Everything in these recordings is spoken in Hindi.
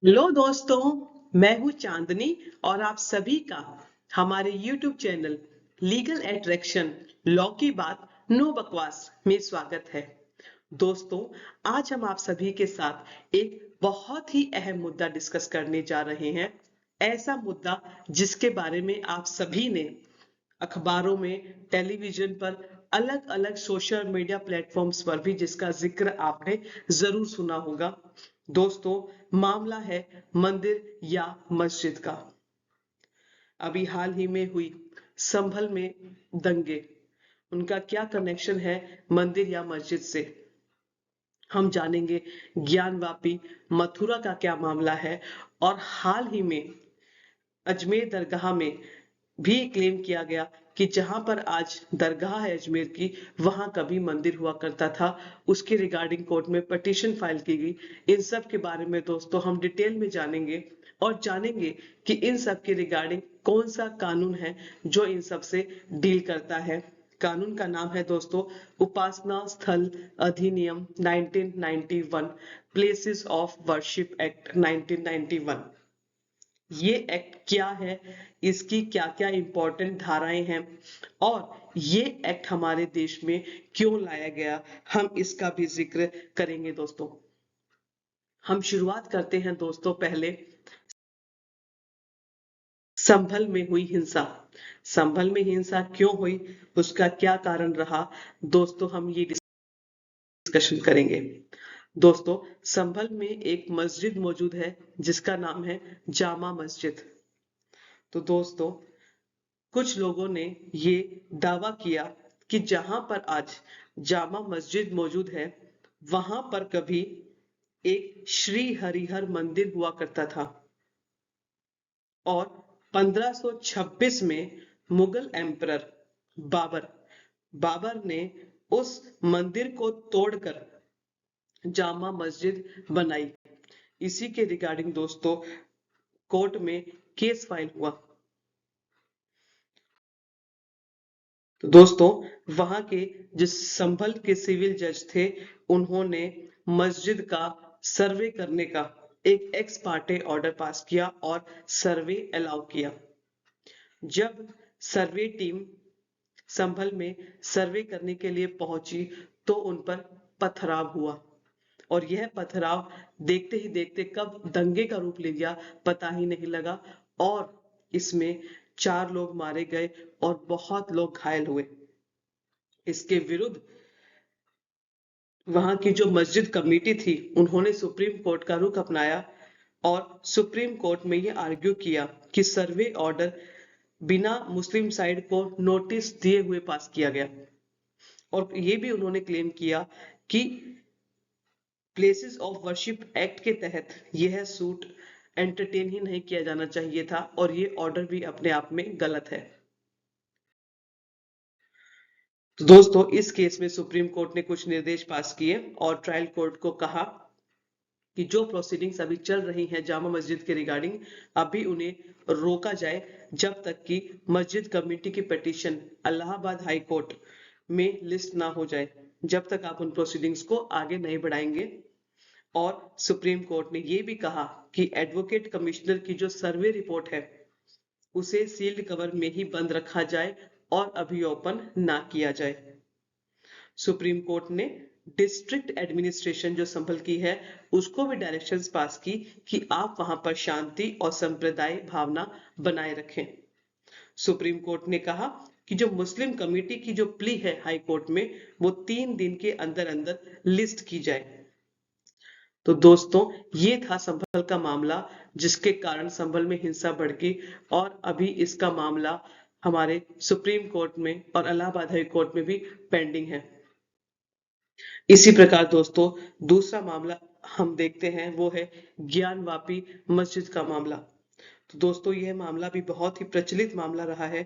हेलो दोस्तों, मैं हूं चांदनी और आप सभी का हमारे YouTube channel legal attraction law की बात नो बकवास में स्वागत है। दोस्तों, आज हम आप सभी के साथ एक बहुत ही अहम मुद्दा डिस्कस करने जा रहे हैं। ऐसा मुद्दा जिसके बारे में आप सभी ने अखबारों में, टेलीविजन पर, अलग अलग सोशल मीडिया प्लेटफॉर्म्स पर भी जिसका जिक्र आपने जरूर सुना होगा। दोस्तों, मामला है मंदिर या मस्जिद का। अभी हाल ही में हुई संभल में दंगे, उनका क्या कनेक्शन है मंदिर या मस्जिद से, हम जानेंगे। ज्ञानवापी मथुरा का क्या मामला है, और हाल ही में अजमेर दरगाह में भी क्लेम किया गया कि जहां पर आज दरगाह है अजमेर की, वहां कभी मंदिर हुआ करता था। उसके रिगार्डिंग कोर्ट में पिटीशन फाइल की गई। इन सब के बारे में दोस्तों हम डिटेल में जानेंगे और जानेंगे कि इन सब के रिगार्डिंग कौन सा कानून है जो इन सब से डील करता है। कानून का नाम है दोस्तों उपासना स्थल अधिनियम 1991, प्लेसेस ऑफ वर्शिप एक्ट 1991। ये एक्ट क्या है, इसकी क्या क्या इंपॉर्टेंट धाराएं हैं, और ये एक्ट हमारे देश में क्यों लाया गया, हम इसका भी जिक्र करेंगे दोस्तों। हम शुरुआत करते हैं दोस्तों पहले संभल में हुई हिंसा। संभल में हिंसा क्यों हुई, उसका क्या कारण रहा, दोस्तों हम ये डिस्कशन करेंगे। दोस्तों, संभल में एक मस्जिद मौजूद है जिसका नाम है जामा मस्जिद। तो दोस्तों, कुछ लोगों ने ये दावा किया कि जहां पर आज जामा मस्जिद मौजूद है, वहां पर कभी एक श्री हरिहर मंदिर हुआ करता था, और 1526 में मुगल एम्परर बाबर बाबर ने उस मंदिर को तोड़कर जामा मस्जिद बनाई। इसी के रिगार्डिंग दोस्तों कोर्ट में केस फाइल हुआ। तो दोस्तों, वहां के जो संभल के सिविल जज थे, उन्होंने मस्जिद का सर्वे करने का एक एक्स पार्टे ऑर्डर पास किया और सर्वे अलाउ किया। जब सर्वे टीम संभल में सर्वे करने के लिए पहुंची तो उन पर पथराव हुआ, और यह पथराव देखते ही देखते कब दंगे का रूप ले गया पता ही नहीं लगा, और इसमें 4 लोग मारे गए और बहुत लोग घायल हुए। इसके विरुद्ध वहां की जो मस्जिद कमेटी थी, उन्होंने सुप्रीम कोर्ट का रुख अपनाया और सुप्रीम कोर्ट में ये आर्ग्यू किया कि सर्वे ऑर्डर बिना मुस्लिम साइड को नोटिस दिए हुए पास किया गया, और ये भी उन्होंने क्लेम किया कि प्लेसेस ऑफ वर्शिप एक्ट के तहत यह सूट एंटरटेन ही नहीं किया जाना चाहिए था, और ये ऑर्डर भी अपने आप में गलत है। तो दोस्तों, इस केस में सुप्रीम कोर्ट ने कुछ निर्देश पास किए और ट्रायल कोर्ट को कहा कि जो प्रोसीडिंग्स अभी चल रही हैं जामा मस्जिद के रिगार्डिंग, अभी उन्हें रोका जाए जब तक कि मस्जिद कमेटी की पिटीशन इलाहाबाद हाई कोर्ट में लिस्ट ना हो जाए, जब तक आप उन प्रोसीडिंग्स को आगे नहीं बढ़ाएंगे। और सुप्रीम कोर्ट ने यह भी कहा कि एडवोकेट कमिश्नर की जो सर्वे रिपोर्ट है, उसे सील्ड कवर में ही बंद रखा जाए और अभी ओपन ना किया जाए। सुप्रीम कोर्ट ने डिस्ट्रिक्ट एडमिनिस्ट्रेशन जो संभल की है, उसको भी डायरेक्शंस पास की कि आप वहां पर शांति और संप्रदाय भावना बनाए रखें। सुप्रीम कोर्ट ने कहा कि जो मुस्लिम कमेटी की जो प्ली है हाई कोर्ट में, वो 3 दिन के अंदर अंदर लिस्ट की जाए। तो दोस्तों, ये था संभल का मामला जिसके कारण संभल में हिंसा बढ़ गई, और अभी इसका मामला हमारे सुप्रीम कोर्ट में और इलाहाबाद हाई कोर्ट में भी पेंडिंग है। इसी प्रकार दोस्तों, दूसरा मामला हम देखते हैं, वो है ज्ञानवापी मस्जिद का मामला। तो दोस्तों, यह मामला भी बहुत ही प्रचलित मामला रहा है।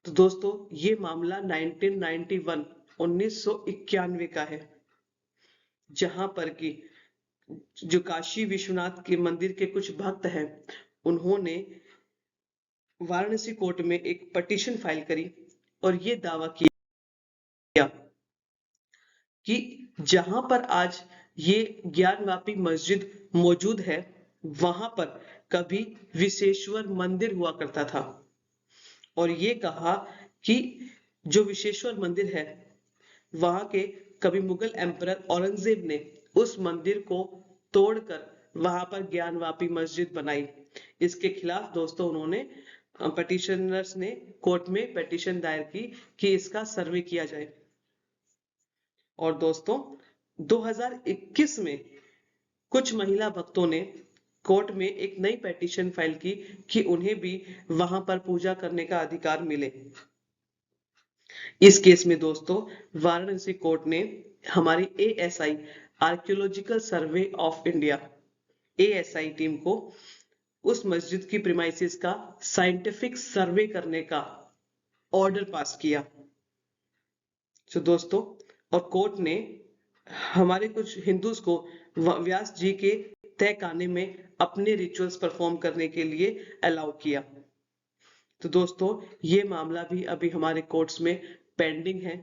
तो दोस्तों, ये मामला 1991 1991 का है, जहां पर कि जो काशी विश्वनाथ के मंदिर के कुछ भक्त हैं, उन्होंने वाराणसी कोर्ट में एक पिटीशन फाइल करी और ये दावा किया कि जहां पर आज ये ज्ञानवापी मस्जिद मौजूद है, वहां पर कभी विशेश्वर मंदिर हुआ करता था। और ये कहा कि जो विशेश्वर मंदिर है वहां के कभी मुगल एम्परर औरंगजेब ने उस मंदिर को तोड़कर वहां पर ज्ञानवापी मस्जिद बनाई। इसके खिलाफ दोस्तों उन्होंने पटिशनर्स ने कोर्ट में पिटीशन दायर की कि इसका सर्वे किया जाए। और दोस्तों 2021 में कुछ महिला भक्तों ने कोर्ट में एक नई पिटीशन फाइल की कि उन्हें भी वहां पर पूजा करने का अधिकार मिले। इस केस में दोस्तों वाराणसी कोर्ट ने हमारी ASI archaeological survey of India ASI team को उस मस्जिद की प्रीमाइसेस का साइंटिफिक सर्वे करने का ऑर्डर पास किया। तो दोस्तों और कोर्ट ने हमारे कुछ हिंदूज को व्यास जी के तय खाने में अपने रिचुअल्स परफॉर्म करने के लिए अलाउ किया। तो दोस्तों ये मामला भी अभी हमारे कोर्ट्स में पेंडिंग है।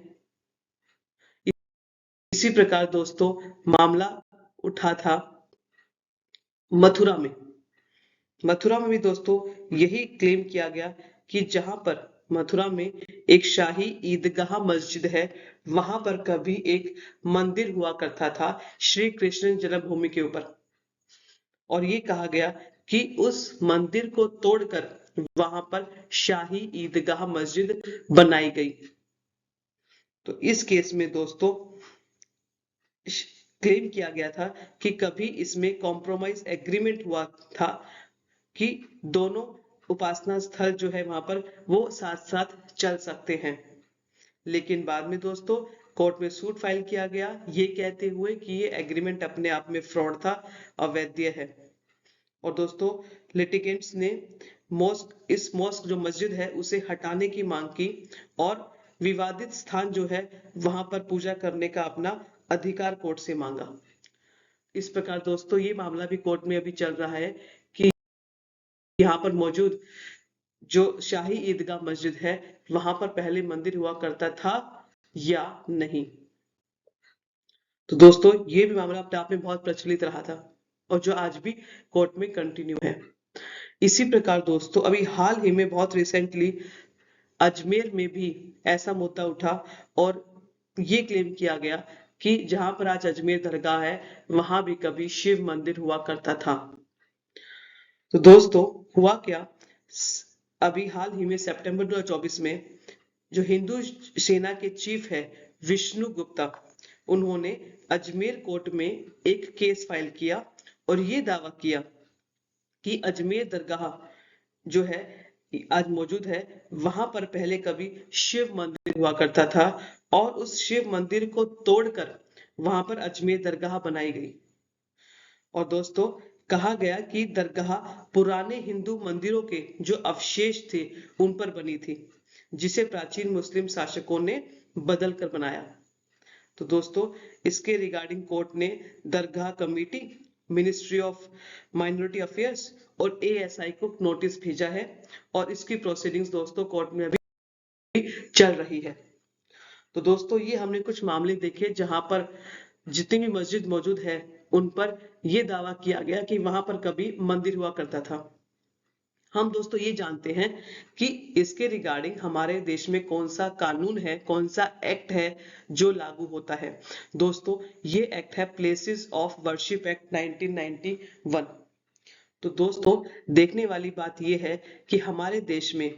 इसी प्रकार दोस्तों मामला उठा था मथुरा में। मथुरा में भी दोस्तों यही क्लेम किया गया कि जहां पर मथुरा में एक शाही ईदगाह मस्जिद है, वहां पर कभी एक मंदिर हुआ करता था श्री कृष्ण जन्मभूमि के ऊपर। और ये कहा गया कि उस मंदिर को तोड़कर वहां पर शाही ईदगाह मस्जिद बनाई गई। तो इस केस में दोस्तों क्लेम किया गया था कि कभी इसमें कॉम्प्रोमाइज एग्रीमेंट हुआ था कि दोनों उपासना स्थल जो है वहां पर वो साथ साथ चल सकते हैं। लेकिन बाद में दोस्तों कोर्ट में सूट फाइल किया गया ये कहते हुए कि ये एग्रीमेंट अपने आप में फ्रॉड था, अवैध है। और दोस्तों लिटिगेंट्स ने इस मॉस्क जो मस्जिद है उसे हटाने की मांग की और विवादित स्थान जो है वहां पर पूजा करने का अपना अधिकार कोर्ट से मांगा। इस प्रकार दोस्तों ये मामला भी कोर्ट में अभी चल रहा है कि यहाँ पर मौजूद जो शाही ईदगाह मस्जिद है वहां पर पहले मंदिर हुआ करता था या नहीं। तो दोस्तों ये भी मामला अपने आप में बहुत प्रचलित रहा था और जो आज भी कोर्ट में कंटिन्यू है। इसी प्रकार दोस्तों अभी हाल ही में बहुत रिसेंटली अजमेर में भी ऐसा मुद्दा उठा और ये क्लेम किया गया कि जहां पर आज अजमेर दरगाह है वहां भी कभी शिव मंदिर हुआ करता था। तो दोस्तों हुआ क्या, अभी हाल ही में सितंबर 2024 में जो हिंदू सेना के चीफ है विष्णु गुप्ता, उन्होंने अजमेर कोर्ट में एक केस फाइल किया और ये दावा किया कि अजमेर दरगाह जो है आज मौजूद है वहां पर पहले कभी शिव मंदिर हुआ करता था और उस शिव मंदिर को तोड़कर वहां पर अजमेर दरगाह बनाई गई। और दोस्तों कहा गया कि दरगाह पुराने हिंदू मंदिरों के जो अवशेष थे उन पर बनी थी, जिसे प्राचीन मुस्लिम शासकों ने बदल कर बनाया। तो दोस्तों इसके रिगार्डिंग कोर्ट ने दरगाह committee, ministry of minority affairs और एएसआई को नोटिस भेजा है और इसकी प्रोसीडिंग्स दोस्तों कोर्ट में अभी चल रही है। तो दोस्तों ये हमने कुछ मामले देखे जहां पर जितनी भी मस्जिद मौजूद है उन पर यह दावा किया गया कि वहां पर कभी मंदिर हुआ करता था। हम दोस्तों ये जानते हैं कि इसके रिगार्डिंग हमारे देश में कौन सा कानून है, कौन सा एक्ट है जो लागू होता है। दोस्तों ये एक्ट है प्लेसेस ऑफ वर्शिप एक्ट 1991। तो दोस्तों देखने वाली बात यह है कि हमारे देश में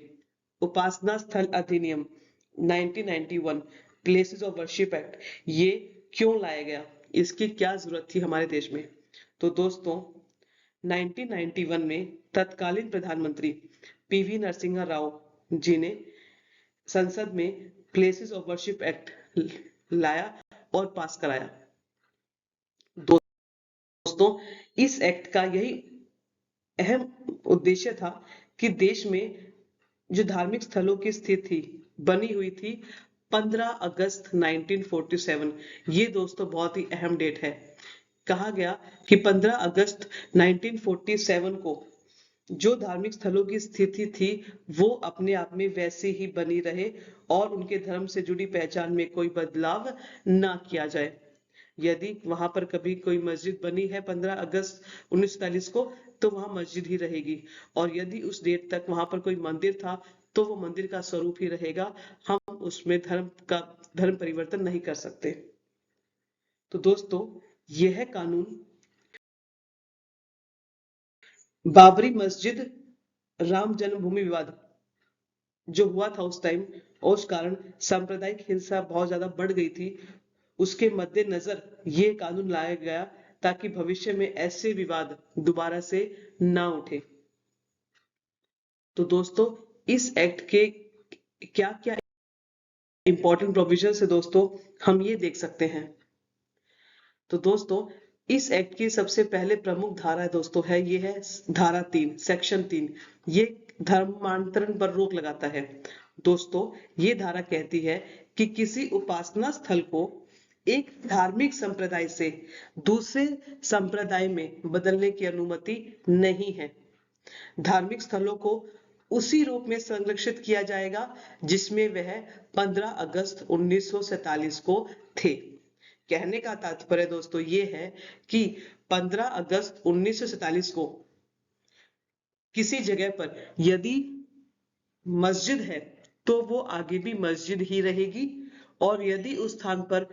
उपासना स्थल अधिनियम 1991 प्लेसेस ऑफ वर्शिप एक्ट ये क्यों लाया गया, इसकी क्या जरूरत थी हमारे देश में। तो दोस्तों 1991 में तत्कालीन प्रधानमंत्री पीवी नरसिम्हा राव जी ने संसद में प्लेसेस ऑफ वर्शिप एक्ट लाया और पास कराया। दोस्तों इस एक्ट का यही अहम उद्देश्य था कि देश में जो धार्मिक स्थलों की स्थिति बनी हुई थी 15 अगस्त 1947, ये दोस्तों बहुत ही अहम डेट है। कहा गया कि 15 अगस्त 1947 को जो धार्मिक स्थलों की स्थिति थी वो अपने आप में वैसे ही बनी रहे और उनके धर्म से जुड़ी पहचान में कोई बदलाव ना किया जाए। यदि वहां पर कभी कोई मस्जिद बनी है 15 अगस्त 1947 को, तो वहां मस्जिद ही रहेगी। और यदि उस डेट तक वहां पर कोई मंदिर था, तो वो मंदिर का स्वरूप ही रहेगा। हम उसमें धर्म परिवर्तन नहीं कर सकते। तो दोस्तों, यह कानून बाबरी मस्जिद राम जन्मभूमि विवाद जो हुआ था उस टाइम, और उस कारण सांप्रदायिक हिंसा बहुत ज्यादा बढ़ गई थी, उसके मद्देनजर ये कानून लाया गया ताकि भविष्य में ऐसे विवाद दोबारा से ना उठे। तो दोस्तों, इस एक्ट के क्या क्या इंपॉर्टेंट प्रोविजन है दोस्तों, हम ये देख सकते हैं। तो दोस्तों, इस एक्ट की सबसे पहले प्रमुख धारा दोस्तों है, ये है धारा 3, सेक्शन 3। ये धर्मांतरण पर रोक लगाता है। दोस्तों, ये धारा कहती है कि किसी उपासना स्थल को एक धार्मिक संप्रदाय से दूसरे संप्रदाय में बदलने की अनुमति नहीं है। धार्मिक स्थलों को उसी रूप में संरक्षित किया जाएगा जिसमें वह 15 अगस्त 1947 को थे। कहने का तात्पर्य दोस्तों ये है कि 15 अगस्त 1947 को किसी जगह पर यदि मस्जिद है, तो वो आगे भी मस्जिद ही रहेगी, और यदि उस स्थान पर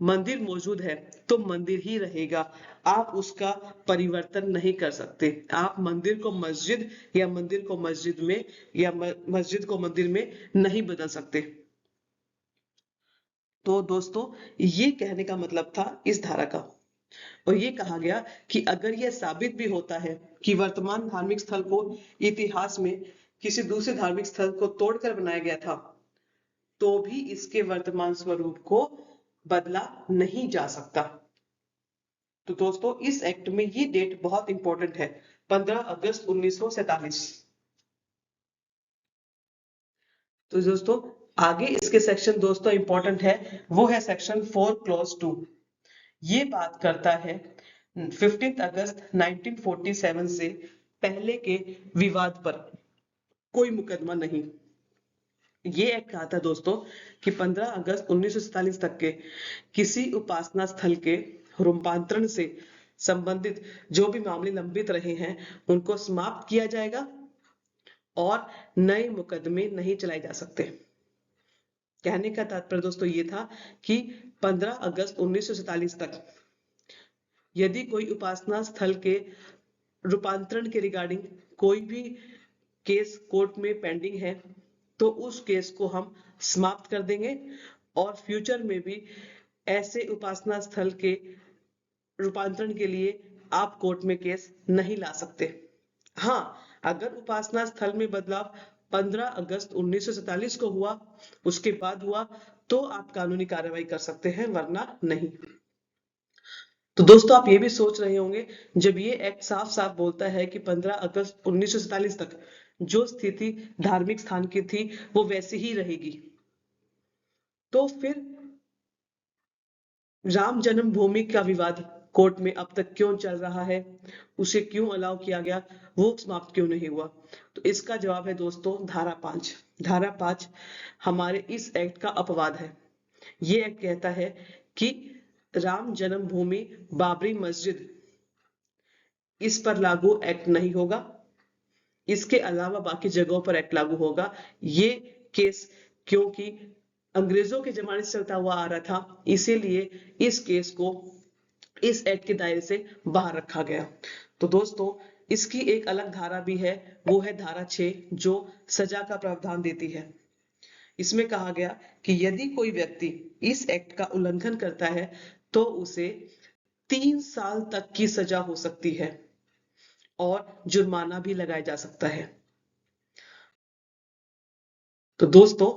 मंदिर मौजूद है, तो मंदिर ही रहेगा। आप उसका परिवर्तन नहीं कर सकते। आप मंदिर को मस्जिद या मंदिर को मस्जिद में या मस्जिद को मंदिर में नहीं बदल सकते। तो दोस्तों, ये कहने का मतलब था इस धारा का। और ये कहा गया कि अगर यह साबित भी होता है कि वर्तमान धार्मिक स्थल को इतिहास में किसी दूसरे धार्मिक स्थल को तोड़कर बनाया गया था, तो भी इसके वर्तमान स्वरूप को बदला नहीं जा सकता। तो दोस्तों, इस एक्ट में ये डेट बहुत इंपॉर्टेंट है, 15 अगस्त 1947। तो दोस्तों, आगे इसके सेक्शन दोस्तों इंपॉर्टेंट है, वो है सेक्शन 4 क्लॉज 2। ये बात करता है 15 अगस्त 1947 से पहले के विवाद पर कोई मुकदमा नहीं। ये एक्ट कहा था दोस्तों कि 15 अगस्त 1947 तक के किसी उपासना स्थल के रूपांतरण से संबंधित जो भी मामले लंबित रहे हैं, उनको समाप्त किया जाएगा और नए मुकदमे नहीं चलाए जा सकते। कहने का तात्पर्य दोस्तों ये था कि 15 अगस्त 1947 तक यदि कोई उपासना स्थल के रूपांतरण के रिगार्डिंग कोई भी केस कोर्ट में पेंडिंग है, तो उस केस को हम समाप्त कर देंगे, और फ्यूचर में भी ऐसे उपासना स्थल के रूपांतरण के लिए आप कोर्ट में केस नहीं ला सकते। हाँ, अगर उपासना स्थल में बदलाव 15 अगस्त 1947 को हुआ, उसके बाद हुआ, तो आप कानूनी कार्रवाई कर सकते हैं, वरना नहीं। तो दोस्तों, आप ये भी सोच रहे होंगे, जब ये एक्ट साफ साफ बोलता है कि 15 अगस्त 1947 तक जो स्थिति धार्मिक स्थान की थी वो वैसी ही रहेगी, तो फिर राम जन्मभूमि का विवाद कोर्ट में अब तक क्यों चल रहा है, उसे क्यों अलाउ किया गया, वो समाप्त क्यों नहीं हुआ? तो इसका जवाब है दोस्तों धारा 5। धारा 5 हमारे इस एक्ट का अपवाद है। ये एक्ट कहता है कि राम जन्मभूमि बाबरी मस्जिद, इस पर लागू एक्ट नहीं होगा, इसके अलावा बाकी जगहों पर एक्ट लागू होगा। ये केस क्योंकि अंग्रेजों के जमाने से चलता हुआ आ रहा था, इसीलिए इस केस को इस एक्ट के दायरे से बाहर रखा गया। तो दोस्तों, इसकी एक अलग धारा भी है, वो है धारा 6, जो सजा का प्रावधान देती है। इसमें कहा गया कि यदि कोई व्यक्ति इस एक्ट का उल्लंघन करता है, तो उसे 3 साल तक की सजा हो सकती है और जुर्माना भी लगाया जा सकता है। तो दोस्तों,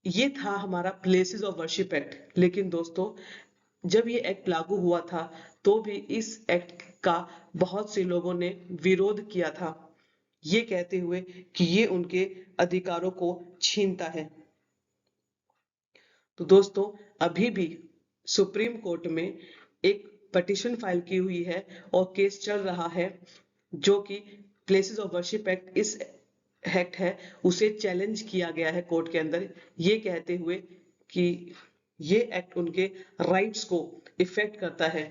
ये था हमारा प्लेसेस ऑफ वर्शिप एक्ट। लेकिन दोस्तों, जब ये एक्ट लागू हुआ था, तो भी इस एक्ट का बहुत से लोगों ने विरोध किया था, ये कहते हुए कि ये उनके अधिकारों को छीनता है। तो दोस्तों, अभी भी सुप्रीम कोर्ट में एक पिटीशन फाइल की हुई है और केस चल रहा है, जो कि प्लेसेस ऑफ वर्शिप एक्ट इस एक्ट है, उसे चैलेंज किया गया है कोर्ट के अंदर, ये कहते हुए कि ये एक्ट उनके राइट्स को इफेक्ट करता है।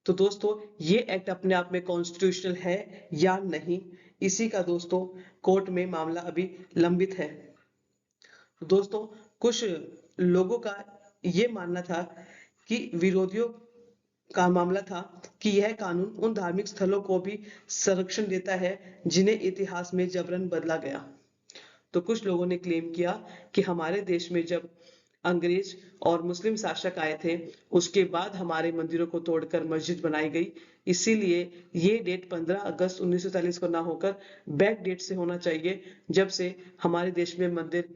तो दोस्तों ये एक्ट अपने आप में कॉन्स्टिट्यूशनल है या नहीं, इसी का दोस्तों कोर्ट में मामला अभी लंबित है। दोस्तों कुछ लोगों का ये मानना था कि विरोधियों का मामला था कि यह कानून उन धार्मिक स्थलों को भी संरक्षण देता है जिन्हें इतिहास में जबरन बदला गया। तो कुछ लोगों ने क्लेम किया कि हमारे देश में जब अंग्रेज और मुस्लिम शासक आए थे उसके बाद हमारे मंदिरों को तोड़कर मस्जिद बनाई गई, इसीलिए ये डेट 15 अगस्त 1940 को ना होकर बैक डेट से होना चाहिए जब से हमारे देश में मंदिर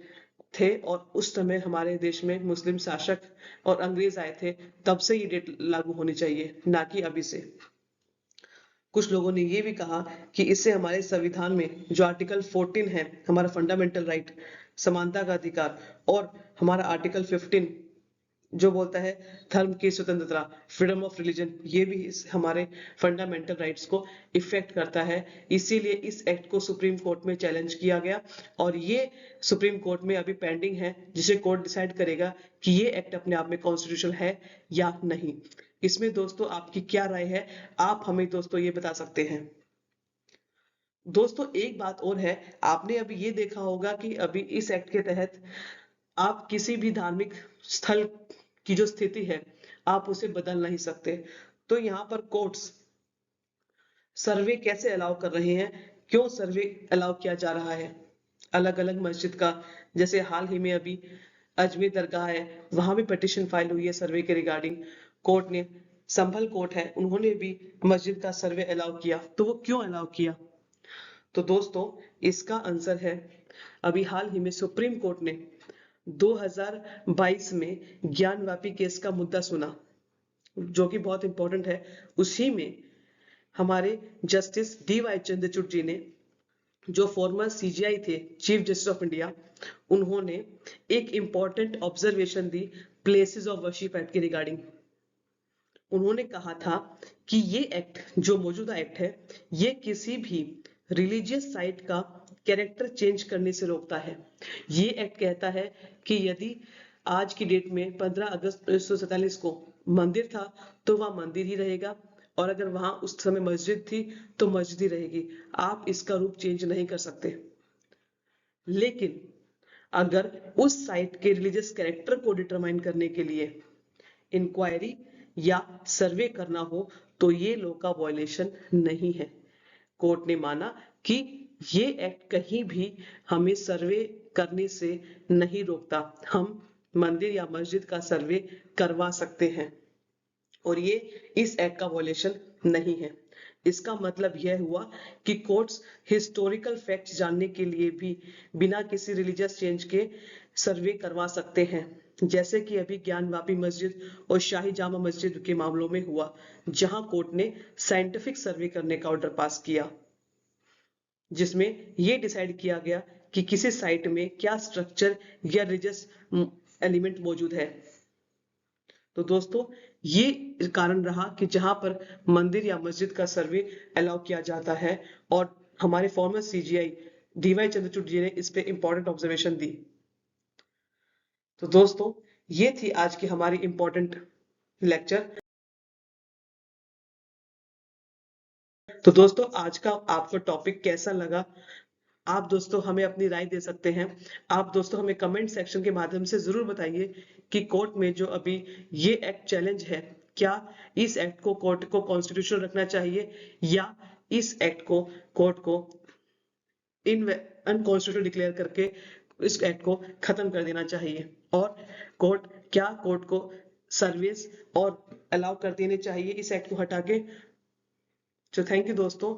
थे और उस समय हमारे देश में मुस्लिम शासक और अंग्रेज आए थे, तब से ये डेट लागू होनी चाहिए, ना कि अभी से। कुछ लोगों ने ये भी कहा कि इससे हमारे संविधान में जो आर्टिकल 14 है, हमारा फंडामेंटल राइट, समानता का अधिकार, और हमारा आर्टिकल 15 जो बोलता है धर्म की स्वतंत्रता, फ्रीडम ऑफ रिलीजन, ये भी हमारे फंडामेंटल राइट्स को इफेक्ट करता है। इसीलिए इस एक्ट को सुप्रीम कोर्ट में चैलेंज किया गया और ये सुप्रीम कोर्ट में अभी पेंडिंग है, जिसे कोर्ट डिसाइड करेगा कि ये एक्ट अपने आप में कॉन्स्टिट्यूशनल है या नहीं। इसमें दोस्तों आपकी क्या राय है, आप हमें दोस्तों ये बता सकते हैं। दोस्तों एक बात और है, आपने अभी ये देखा होगा कि अभी इस एक्ट के तहत आप किसी भी धार्मिक स्थल की जो स्थिति है आप उसे बदल नहीं सकते। तो यहाँ पर कोर्ट्स सर्वे कैसे अलाउ कर रहे हैं, क्यों सर्वे अलाउ किया जा रहा है अलग अलग मस्जिद का। जैसे हाल ही में अभी अजमेर दरगाह है, वहां भी पिटीशन फाइल हुई है सर्वे के रिगार्डिंग। कोर्ट ने, संभल कोर्ट है, उन्होंने भी मस्जिद का सर्वे अलाउ किया। तो वो क्यों अलाउ किया? तो दोस्तों इसका आंसर है, अभी हाल ही में सुप्रीम कोर्ट ने 2022 में ज्ञानवापी केस का मुद्दा सुना, जो कि बहुत इंपॉर्टेंट है। उसी में हमारे जस्टिस DY चंद्रचूड़ जी ने, जो फॉर्मर CJI थे, चीफ जस्टिस ऑफ इंडिया, उन्होंने एक important observation the places of worship act के रिगार्डिंग। उन्होंने कहा था कि ये एक्ट, जो मौजूदा एक्ट है, ये किसी भी रिलीजियस साइट का कैरेक्टर चेंज करने से रोकता है। ये एक्ट कहता है कि यदि आज की डेट में 15 अगस्त 1947 को मंदिर था तो वह मंदिर ही रहेगा, और अगर वहां उस समय मस्जिद थी तो मस्जिद ही रहेगी, आप इसका रूप चेंज नहीं कर सकते। लेकिन अगर उस साइट के रिलीजियस कैरेक्टर को डिटरमाइन करने के लिए इंक्वायरी या सर्वे करना हो तो ये लॉ का वायलेशन नहीं है। कोर्ट ने माना कि ये एक्ट कहीं भी हमें सर्वे करने से नहीं रोकता, हम मंदिर या मस्जिद का सर्वे करवा सकते हैं और ये इस एक्ट का वायलेशन नहीं है। इसका मतलब यह हुआ कि कोर्ट्स हिस्टोरिकल फैक्ट्स जानने के लिए भी बिना किसी रिलीजियस चेंज के सर्वे करवा सकते हैं, जैसे कि अभी ज्ञानवापी मस्जिद और शाही जामा मस्जिद के मामलों में हुआ, जहां कोर्ट ने साइंटिफिक सर्वे करने का ऑर्डर पास किया, जिसमें यह डिसाइड किया गया कि किसी साइट में क्या स्ट्रक्चर या रिलीजियस एलिमेंट मौजूद है। तो दोस्तों ये कारण रहा कि जहां पर मंदिर या मस्जिद का सर्वे अलाउ किया जाता है, और हमारे फॉर्मर CJI DY चंद्रचूड़ जी ने इस पे इंपॉर्टेंट ऑब्जर्वेशन दी। तो दोस्तों ये थी आज की हमारी इंपॉर्टेंट लेक्चर। तो दोस्तों आज का आपको टॉपिक कैसा लगा, आप दोस्तों हमें अपनी राय दे सकते हैं। आप दोस्तों हमें कमेंट सेक्शन के माध्यम से जरूर बताइए कि कोर्ट में जो अभी ये एक्ट चैलेंज है, क्या इस एक्ट को कोर्ट को कॉन्स्टिट्यूशनल रखना चाहिए या इस एक्ट को कोर्ट को अनकॉन्स्टिट्यूशनल डिक्लेयर करके इस एक्ट को खत्म कर देना चाहिए, और कोर्ट को सर्विस और अलाउ कर देने चाहिए इस एक्ट को हटा के। तो थैंक यू दोस्तों।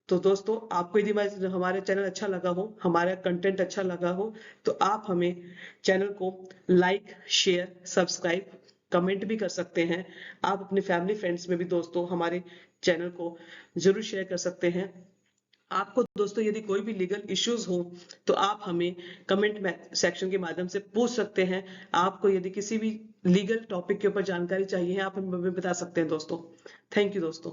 तो दोस्तों आपको यदि हमारे चैनल अच्छा लगा हो, हमारा कंटेंट अच्छा लगा हो, तो आप हमें चैनल को लाइक, शेयर, सब्सक्राइब, कमेंट भी कर सकते हैं। आप अपने फैमिली फ्रेंड्स में भी दोस्तों हमारे चैनल को जरूर शेयर कर सकते हैं। आपको दोस्तों यदि कोई भी लीगल इश्यूज हो तो आप हमें कमेंट सेक्शन के माध्यम से पूछ सकते हैं। आपको यदि किसी भी लीगल टॉपिक के ऊपर जानकारी चाहिए है, आप हमें बता सकते हैं दोस्तों। थैंक यू दोस्तों।